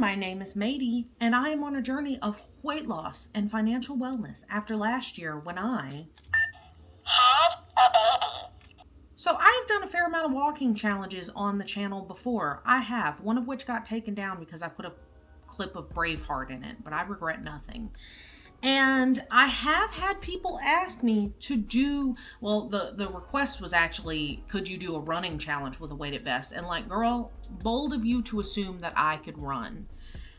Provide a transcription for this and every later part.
my name is Maddie, and I am on a journey of weight loss and financial wellness after last year when I had a baby. So I've done a fair amount of walking challenges on the channel before. I have, one of which got taken down because I put a clip of Braveheart in it, but I regret nothing. And I have had people ask me to do, well, the request was actually, could you do a running challenge with a weighted vest? And like, girl, bold of you to assume that I could run.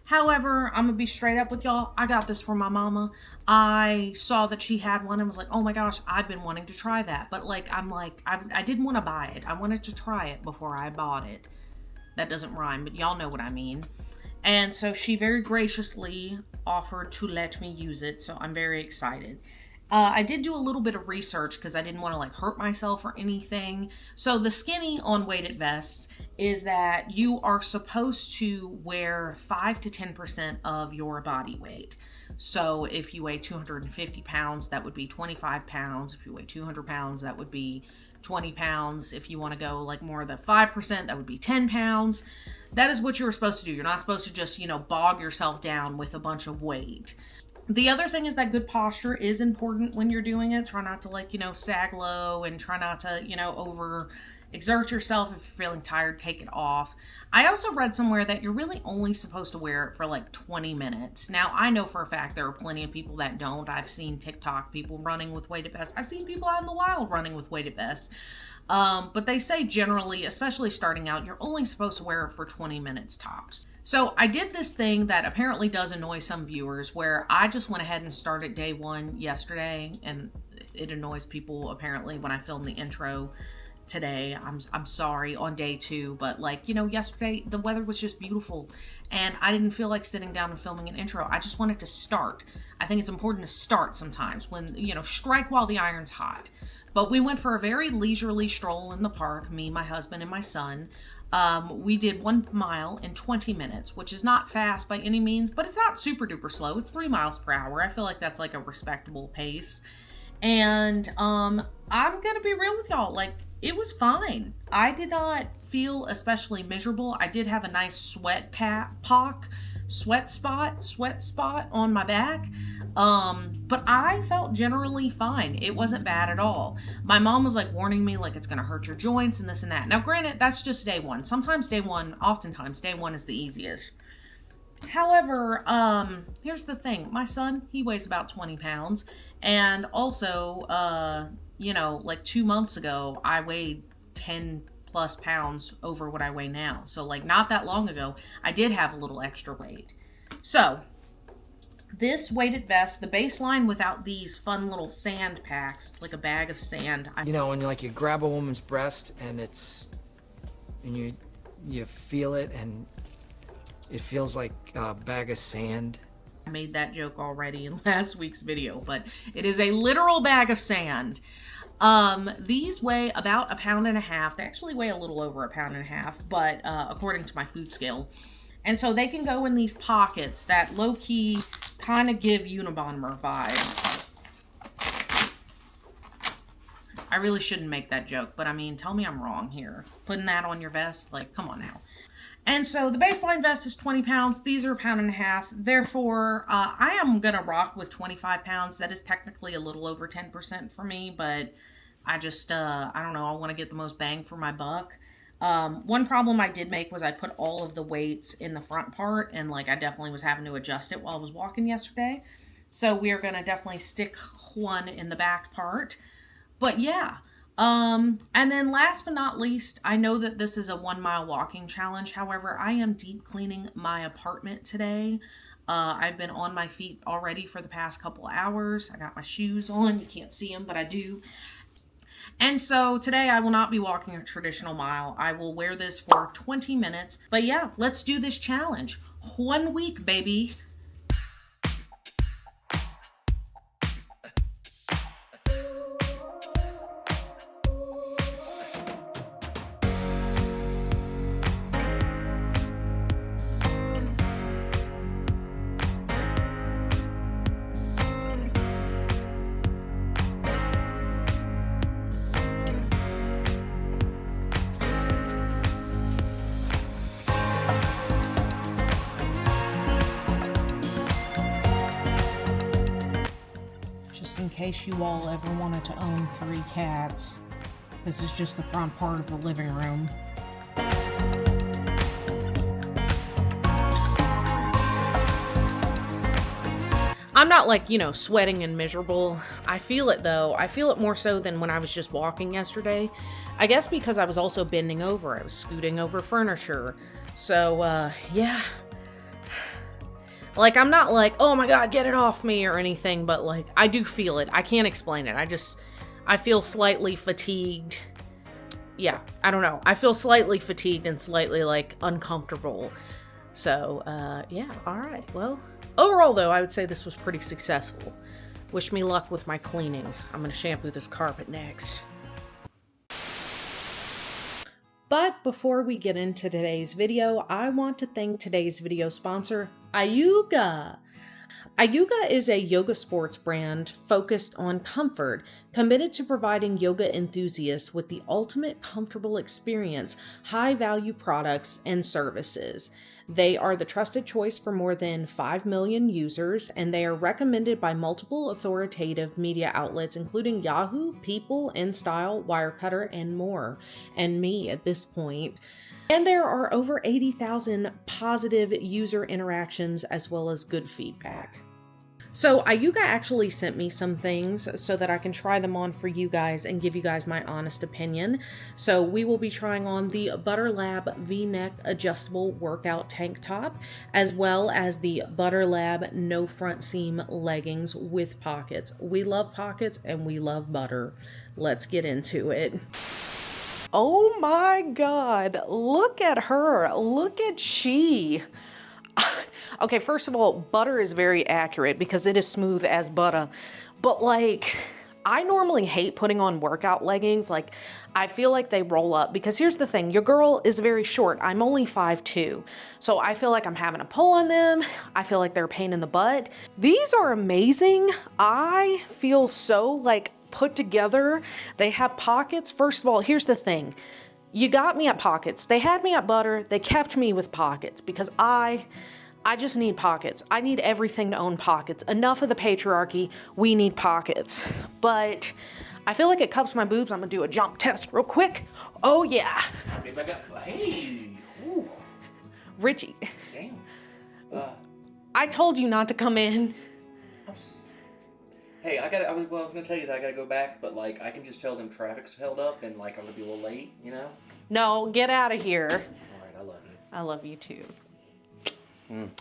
However, I'm gonna be straight up with y'all. I got this from my mama. I saw that she had one and was like, oh my gosh, I've been wanting to try that. But I didn't want to buy it. I wanted to try it before I bought it. That doesn't rhyme, but y'all know what I mean. And so she very graciously offered to let me use it, so I'm very excited. I did do a little bit of research because I didn't want to hurt myself or anything. So the skinny on weighted vests is that you are supposed to wear 5 to 10% of your body weight. So if you weigh 250 pounds, that would be 25 pounds. If you weigh 200 pounds, that would be 20 pounds. If you want to go more than 5%, that would be 10 pounds. That is what you're supposed to do. You're not supposed to just, bog yourself down with a bunch of weight. The other thing is that good posture is important when you're doing it. Try not to sag low, and try not to, over exert yourself. If you're feeling tired, take it off. I also read somewhere that you're really only supposed to wear it for 20 minutes. Now, I know for a fact there are plenty of people that don't. I've seen TikTok people running with weighted vests. I've seen people out in the wild running with weighted vests. But they say generally, especially starting out, you're only supposed to wear it for 20 minutes tops. So I did this thing that apparently does annoy some viewers, where I just went ahead and started day one yesterday, and it annoys people apparently when I film the intro today. I'm sorry, on day two, but yesterday the weather was just beautiful and I didn't feel like sitting down and filming an intro. I just wanted to start. I think it's important to start sometimes when, strike while the iron's hot. But we went for a very leisurely stroll in the park, me, my husband, and my son. We did 1 mile in 20 minutes, which is not fast by any means, but it's not super duper slow. It's 3 miles per hour. I feel like that's a respectable pace. And I'm gonna be real with y'all. It was fine. I did not feel especially miserable. I did have a nice sweat spot on my back. But I felt generally fine. It wasn't bad at all. My mom was warning me it's gonna hurt your joints and this and that. Now granted, that's just day one. Oftentimes day one is the easiest. However, here's the thing. My son, he weighs about 20 pounds. And also, 2 months ago, I weighed 10 plus pounds over what I weigh now. So not that long ago, I did have a little extra weight. So this weighted vest, the baseline without these fun little sand packs, it's like a bag of sand. When you grab a woman's breast and you feel it and it feels like a bag of sand. I made that joke already in last week's video, but it is a literal bag of sand. These weigh about 1.5 pounds. They actually weigh a little over 1.5 pounds, but according to my food scale. And so they can go in these pockets that low-key kind of give Unabomber vibes. I really shouldn't make that joke, but tell me I'm wrong here. Putting that on your vest, come on now. And so the baseline vest is 20 pounds. These are 1.5 pounds. Therefore, I am going to rock with 25 pounds. That is technically a little over 10% for me, but I just, I don't know. I want to get the most bang for my buck. One problem I did make was I put all of the weights in the front part, and I definitely was having to adjust it while I was walking yesterday. So we are going to definitely stick one in the back part. But yeah. And then last but not least, I know that this is a 1 mile walking challenge. However, I am deep cleaning my apartment today. I've been on my feet already for the past couple hours. I got my shoes on. You can't see them, but I do. And so today I will not be walking a traditional mile. I will wear this for 20 minutes. But yeah, let's do this challenge. 1 week, baby. case you all ever wanted to own 3 cats. This is just the front part of the living room. I'm not like, you know, sweating and miserable. I feel it though. I feel it more so than when I was just walking yesterday. I guess because I was also bending over. I was scooting over furniture. So, yeah. Like, I'm not like, oh my God, get it off me or anything, but like, I do feel it. I can't explain it. I feel slightly fatigued. Yeah, I don't know. I feel slightly fatigued and slightly like uncomfortable. So, yeah, all right. Well, overall though, I would say this was pretty successful. Wish me luck with my cleaning. I'm gonna shampoo this carpet next. But before we get into today's video, I want to thank today's video sponsor, IUGA. IUGA is a yoga sports brand focused on comfort, committed to providing yoga enthusiasts with the ultimate comfortable experience, high-value products, and services. They are the trusted choice for more than 5 million users, and they are recommended by multiple authoritative media outlets, including Yahoo, People, InStyle, Wirecutter, and more, and me at this point. And there are over 80,000 positive user interactions as well as good feedback. So IUGA actually sent me some things so that I can try them on for you guys and give you guys my honest opinion. So we will be trying on the ButterLab V-neck adjustable workout tank top, as well as the ButterLab no front seam leggings with pockets. We love pockets and we love butter. Let's get into it. Oh my God, look at her. Look at she. Okay, first of all, butter is very accurate because it is smooth as butter. But like, I normally hate putting on workout leggings. Like, I feel like they roll up because here's the thing. Your girl is very short. I'm only 5'2". So I feel like I'm having to pull on them. I feel like they're a pain in the butt. These are amazing. I feel so like put together. They have pockets. First of all, here's the thing. You got me at pockets. They had me at butter. They kept me with pockets because I just need pockets. I need everything to own pockets. Enough of the patriarchy. We need pockets. But I feel like it cups my boobs. I'm gonna do a jump test real quick. Oh yeah. Hey. Ooh. Richie. Damn. I told you not to come in. Hey, I was gonna tell you that I gotta go back, but like, I can just tell them traffic's held up and like I'm gonna be a little late, you know? No, get out of here. All right, I love you. I love you too.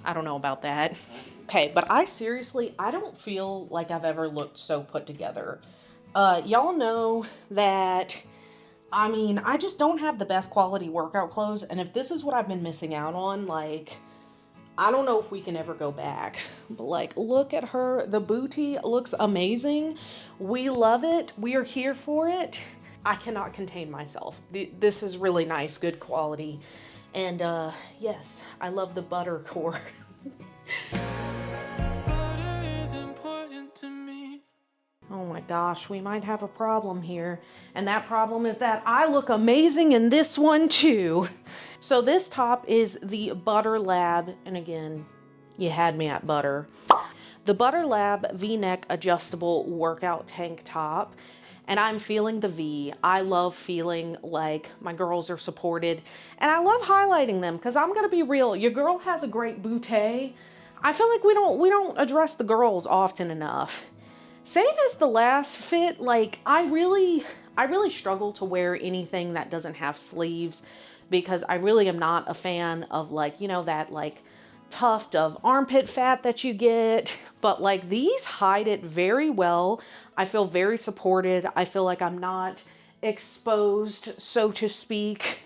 I don't know about that. Okay, but I don't feel like I've ever looked so put together. Y'all know that, I mean, I just don't have the best quality workout clothes, and if this is what I've been missing out on, like, I don't know if we can ever go back. But like, look at her. The booty looks amazing. We love it. We are here for it. I cannot contain myself. This is really nice, good quality. And yes, I love the butter core. Butter is important to me. Oh my gosh, we might have a problem here. And that problem is that I look amazing in this one too. So this top is the ButterLab, and again, you had me at butter. The ButterLab V-neck adjustable workout tank top. And I'm feeling the V. I love feeling like my girls are supported. And I love highlighting them because I'm gonna be real. Your girl has a great bootay. I feel like we don't address the girls often enough. Same as the last fit, like I really struggle to wear anything that doesn't have sleeves because I really am not a fan of like, you know, that like tuft of armpit fat that you get, but like these hide it very well. I feel very supported. I feel like I'm not exposed, so to speak.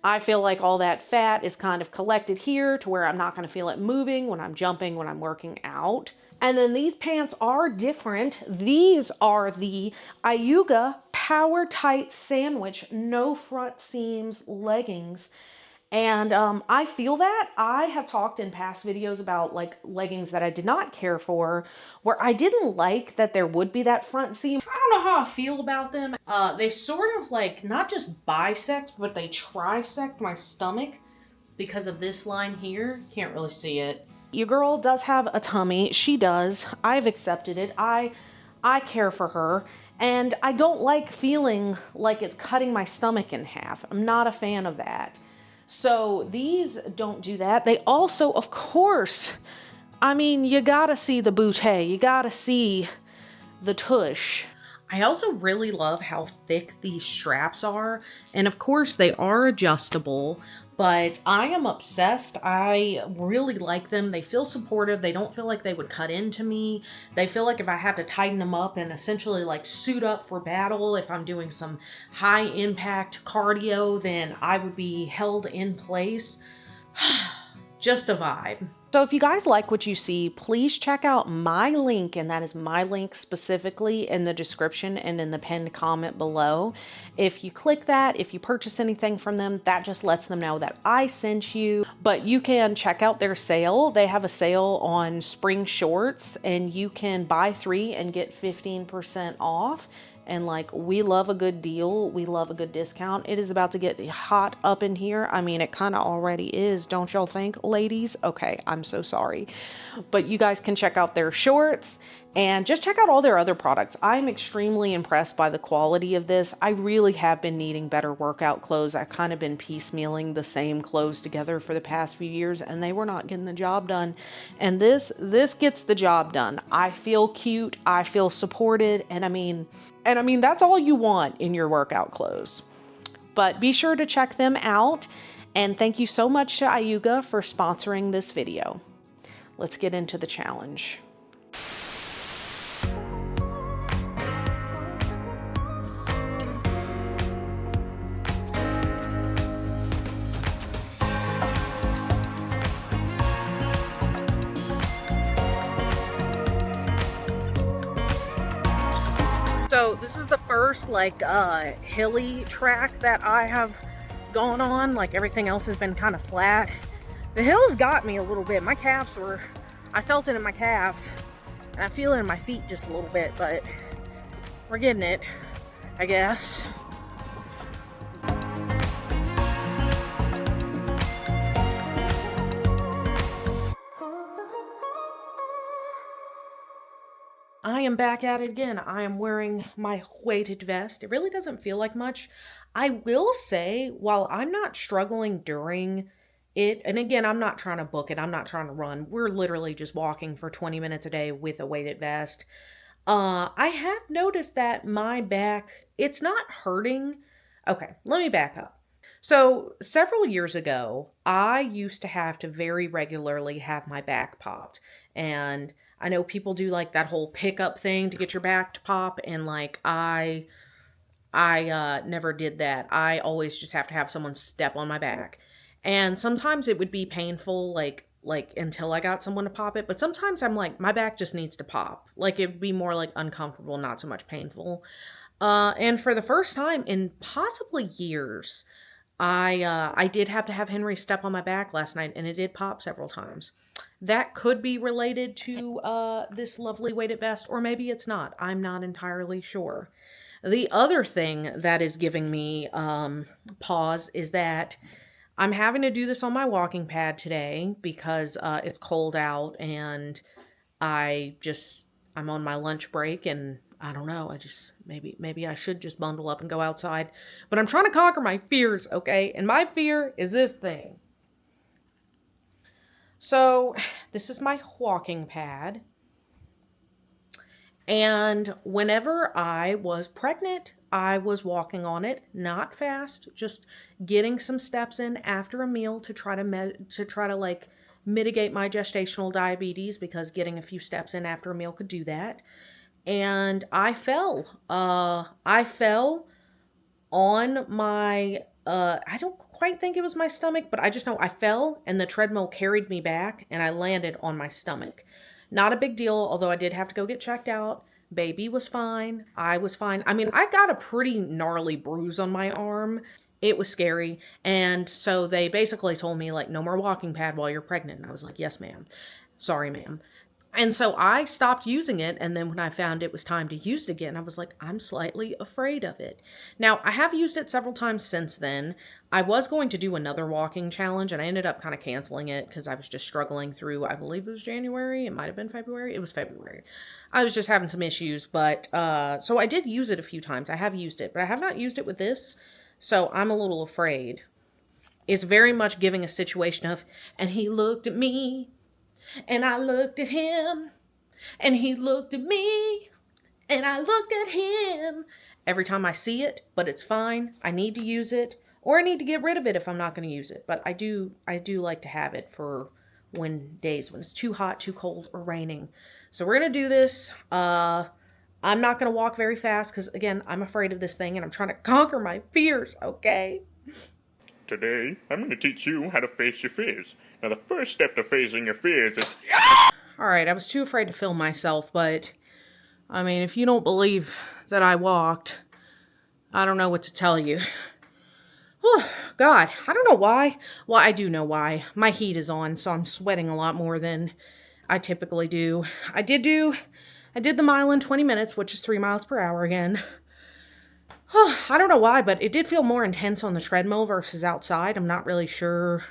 I feel like all that fat is kind of collected here to where I'm not going to feel it moving when I'm jumping, when I'm working out. And then these pants are different. These are the IUGA PowerTight Sandwich No Front Seams Leggings. And I feel that. I have talked in past videos about like leggings that I did not care for, where I didn't like that there would be that front seam. I don't know how I feel about them. They sort of like not just bisect, but they trisect my stomach because of this line here. Can't really see it. Your girl does have a tummy. She does. I've accepted it. I I care for her, and I don't like feeling like it's cutting my stomach in half. I'm not a fan of that. So these don't do that. They also, of course, I mean, you gotta see the bootay. You gotta see the tush. I also really love how thick these straps are. And of course they are adjustable, but I am obsessed. I really like them. They feel supportive. They don't feel like they would cut into me. They feel like if I had to tighten them up and essentially like suit up for battle, if I'm doing some high impact cardio, then I would be held in place. Just a vibe. So if you guys like what you see, please check out my link, and that is my link specifically in the description and in the pinned comment below. If you click that, if you purchase anything from them, that just lets them know that I sent you. But you can check out their sale. They have a sale on spring shorts, and you can buy 3 and get 15% off. And like, we love a good deal. We love a good discount. It is about to get hot up in here. I mean, it kind of already is, don't y'all think, ladies? Okay, I'm so sorry. But you guys can check out their shorts and just check out all their other products. I'm extremely impressed by the quality of this. I really have been needing better workout clothes. I've kind of been piecemealing the same clothes together for the past few years, and they were not getting the job done. And this gets the job done. I feel cute. I feel supported. And I mean, that's all you want in your workout clothes. But be sure to check them out. And thank you so much to IUGA for sponsoring this video. Let's get into the challenge. So this is the first like hilly track that I have gone on. Like everything else has been kind of flat. The hills got me a little bit. My calves I felt it in my calves, and I feel it in my feet just a little bit, but we're getting it, I guess. I am back at it again. I am wearing my weighted vest. It really doesn't feel like much. I will say, while I'm not struggling during it, and again, I'm not trying to book it, I'm not trying to run. We're literally just walking for 20 minutes a day with a weighted vest. I have noticed that my back, it's not hurting. Okay, let me back up. So several years ago, I used to have to very regularly have my back popped. And I know people do like that whole pickup thing to get your back to pop, and like I never did that. I always just have to have someone step on my back. And sometimes it would be painful, like until I got someone to pop it. But sometimes I'm like, my back just needs to pop. Like it'd be more like uncomfortable, not so much painful. And for the first time in possibly years, I did have to have Henry step on my back last night, and it did pop several times. That could be related to this lovely weighted vest, or maybe it's not. I'm not entirely sure. The other thing that is giving me pause is that I'm having to do this on my walking pad today because it's cold out, and I'm on my lunch break, and I don't know, maybe I should just bundle up and go outside. But I'm trying to conquer my fears, okay? And my fear is this thing. So this is my walking pad. And whenever I was pregnant, I was walking on it, not fast, just getting some steps in after a meal to try to like mitigate my gestational diabetes, because getting a few steps in after a meal could do that. And I fell. I fell on my, I don't quite think it was my stomach, but I just know I fell, and the treadmill carried me back, and I landed on my stomach. Not a big deal, although I did have to go get checked out. Baby was fine. I was fine. I mean, I got a pretty gnarly bruise on my arm. It was scary. And so they basically told me, like, no more walking pad while you're pregnant. And I was like, yes, ma'am. Sorry, ma'am. And so I stopped using it, and then when I found it was time to use it again, I was like, I'm slightly afraid of it. Now, I have used it several times since then. I was going to do another walking challenge, and I ended up kind of canceling it because I was just struggling through, I believe it was January, it might have been February, it was February. I was just having some issues, but, so I did use it a few times. I have used it, but I have not used it with this, so I'm a little afraid. It's very much giving a situation of, and he looked at me, and I looked at him, and he looked at me, and I looked at him. Every time I see it, but it's fine. I need to use it, or I need to get rid of it if I'm not going to use it. But I do like to have it for when days when it's too hot, too cold, or raining. So we're going to do this. I'm not going to walk very fast because, again, I'm afraid of this thing, and I'm trying to conquer my fears, okay? Today, I'm going to teach you how to face your fears. Now, the first step to facing your fears is... Alright, I was too afraid to film myself, but, I mean, if you don't believe that I walked, I don't know what to tell you. Oh, God, I don't know why. Well, I do know why. My heat is on, so I'm sweating a lot more than I typically do. I did the mile in 20 minutes, which is 3 miles per hour again. Oh, I don't know why, but it did feel more intense on the treadmill versus outside. I'm not really sure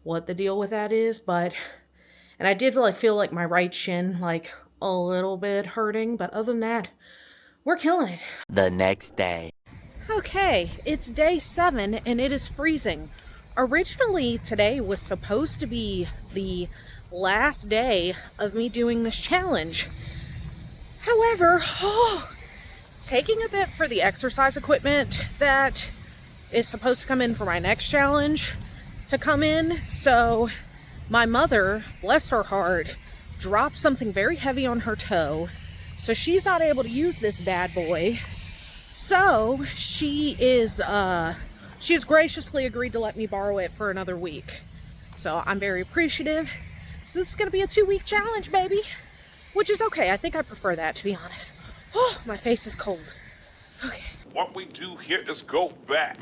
what the deal with that is, but... And I did feel like my right shin, a little bit hurting, but other than that, we're killing it. The next day. Okay, it's day 7, and it is freezing. Originally, today was supposed to be the last day of me doing this challenge. However, it's taking a bit for the exercise equipment that is supposed to come in for my next challenge to come in, so my mother, bless her heart, dropped something very heavy on her toe, so she's not able to use this bad boy. So she's graciously agreed to let me borrow it for another week. So I'm very appreciative. So this is going to be a 2-week challenge, baby, which is okay. I think I prefer that, to be honest. Oh, my face is cold. Okay. What we do here is go back.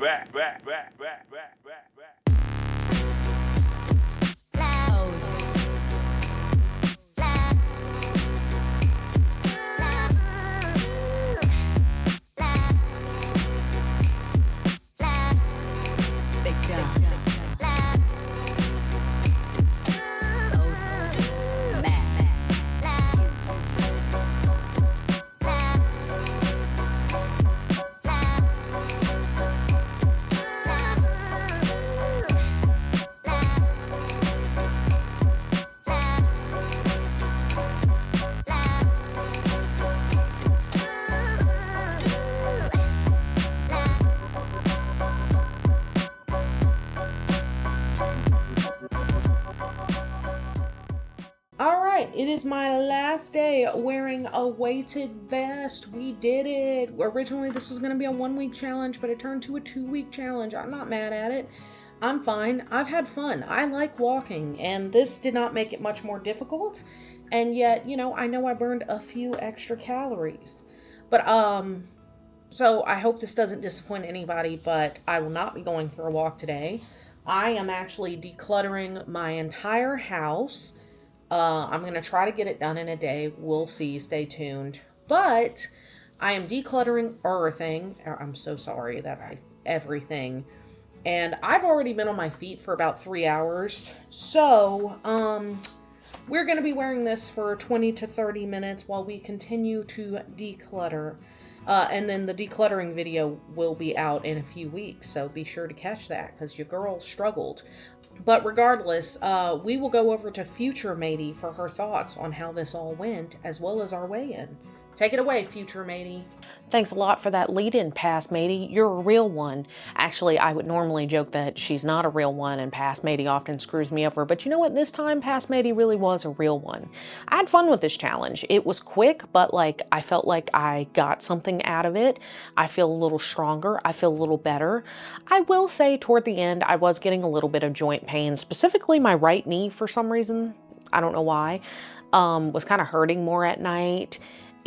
It is my last day wearing a weighted vest. We did it. Originally, this was going to be a 1-week challenge, but it turned to a 2-week challenge. I'm not mad at it. I'm fine. I've had fun. I like walking, and this did not make it much more difficult. And yet, I know I burned a few extra calories. But, so I hope this doesn't disappoint anybody, but I will not be going for a walk today. I am actually decluttering my entire house. I'm going to try to get it done in a day. We'll see. Stay tuned. But I am decluttering everything. I'm so sorry that everything. And I've already been on my feet for about 3 hours. So, we're going to be wearing this for 20 to 30 minutes while we continue to declutter. And then the decluttering video will be out in a few weeks. So be sure to catch that because your girl struggled. But regardless, we will go over to future Maddie for her thoughts on how this all went, as well as our weigh-in. Take it away, future Maddie. Thanks a lot for that lead-in, past Maddie. You're a real one. Actually, I would normally joke that she's not a real one, and past Maddie often screws me over. But you know what? This time, past Maddie really was a real one. I had fun with this challenge. It was quick, but I felt like I got something out of it. I feel a little stronger. I feel a little better. I will say toward the end, I was getting a little bit of joint pain, specifically my right knee for some reason. I don't know why. Was kind of hurting more at night.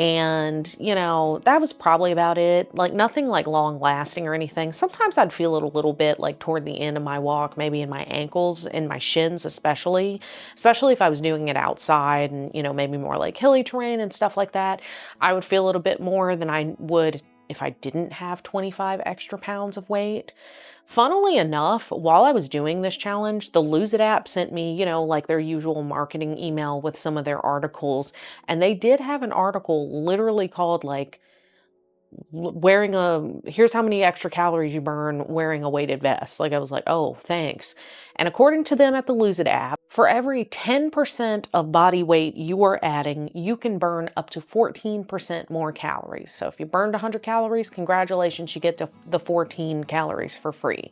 And, you know, that was probably about it. Like nothing like long lasting or anything. Sometimes I'd feel it a little bit like toward the end of my walk, maybe in my ankles and my shins, especially if I was doing it outside and, you know, maybe more like hilly terrain and stuff like that. I would feel it a bit more than I would if I didn't have 25 extra pounds of weight. Funnily enough, while I was doing this challenge, the Lose It app sent me, you know, like their usual marketing email with some of their articles. And they did have an article literally called like, here's how many extra calories you burn wearing a weighted vest. Like I was like, oh, thanks. And according to them at the Lose It app, for every 10% of body weight you are adding, you can burn up to 14% more calories. So if you burned 100 calories, congratulations, you get to the 14 calories for free.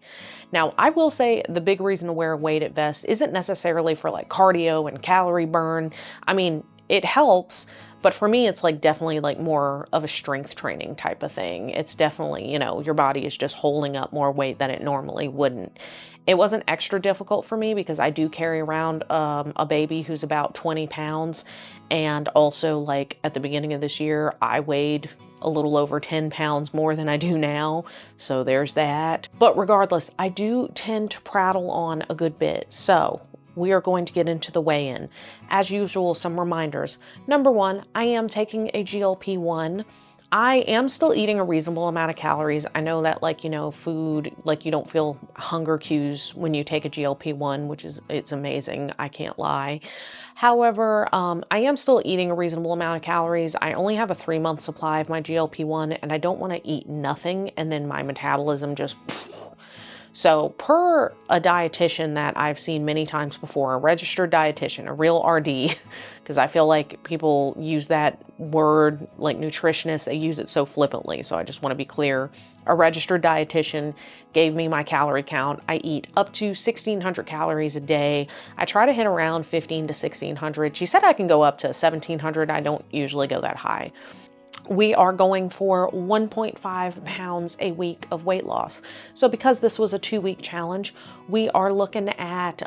Now, I will say the big reason to wear a weighted vest isn't necessarily for like cardio and calorie burn. I mean, it helps, but for me, it's like definitely like more of a strength training type of thing. It's definitely, you know, your body is just holding up more weight than it normally wouldn't. It wasn't extra difficult for me because I do carry around a baby who's about 20 pounds. And also like at the beginning of this year, I weighed a little over 10 pounds more than I do now. So there's that. But regardless, I do tend to prattle on a good bit. So we are going to get into the weigh-in. As usual, some reminders. Number one, I am taking a GLP-1. I am still eating a reasonable amount of calories. I know that like, you know, food, like you don't feel hunger cues when you take a GLP-1, which is, it's amazing. I can't lie. However, I am still eating a reasonable amount of calories. I only have a 3-month supply of my GLP-1 and I don't want to eat nothing and then my metabolism just... So per a dietitian that I've seen many times before, a registered dietitian, a real RD, because I feel like people use that word like nutritionist, they use it so flippantly. So I just want to be clear. A registered dietitian gave me my calorie count. I eat up to 1,600 calories a day. I try to hit around 15 to 1,600. She said I can go up to 1,700. I don't usually go that high. We are going for 1.5 pounds a week of weight loss. So because this was a 2-week challenge, we are looking at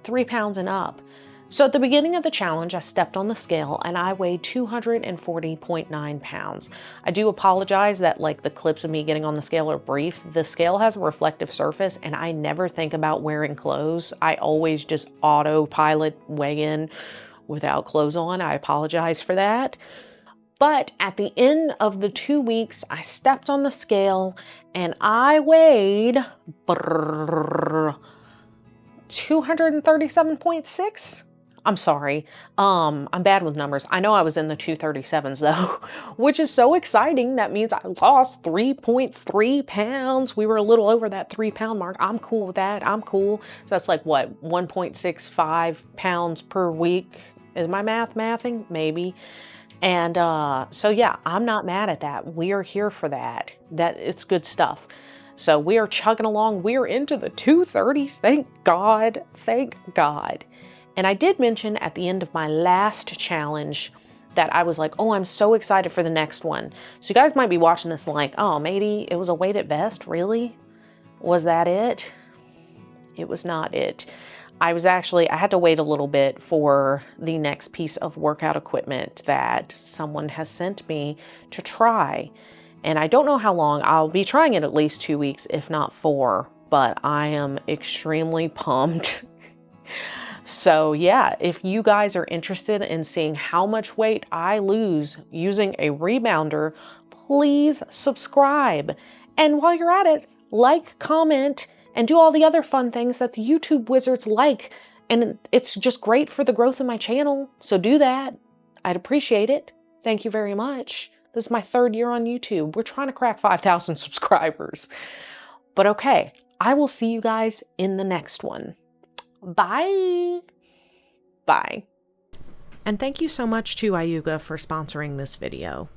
3 pounds and up. So at the beginning of the challenge, I stepped on the scale and I weighed 240.9 pounds. I do apologize that like the clips of me getting on the scale are brief. The scale has a reflective surface and I never think about wearing clothes. I always just autopilot weigh in without clothes on. I apologize for that. But at the end of the 2 weeks, I stepped on the scale and I weighed 237.6. I'm sorry. I'm bad with numbers. I know I was in the 237s though, which is so exciting. That means I lost 3.3 pounds. We were a little over that 3 pound mark. I'm cool with that. I'm cool. So that's like what, 1.65 pounds per week. Is my mathing? Maybe. And so yeah, I'm not mad at that. We are here for that. It's good stuff. So we are chugging along. We are into the 230s. Thank God. Thank God. And I did mention at the end of my last challenge that I was like, oh, I'm so excited for the next one. So you guys might be watching this like, oh, Maddie, it was a weighted vest? Really? Was that it? It was not it. I had to wait a little bit for the next piece of workout equipment that someone has sent me to try. And I don't know how long. I'll be trying it at least 2 weeks, if not 4, but I am extremely pumped. So yeah, if you guys are interested in seeing how much weight I lose using a rebounder, please subscribe. And while you're at it, like, comment, and do all the other fun things that the YouTube wizards like. And it's just great for the growth of my channel. So do that. I'd appreciate it. Thank you very much. This is my 3rd year on YouTube. We're trying to crack 5,000 subscribers. But okay, I will see you guys in the next one. Bye. Bye. And thank you so much to IUGA for sponsoring this video.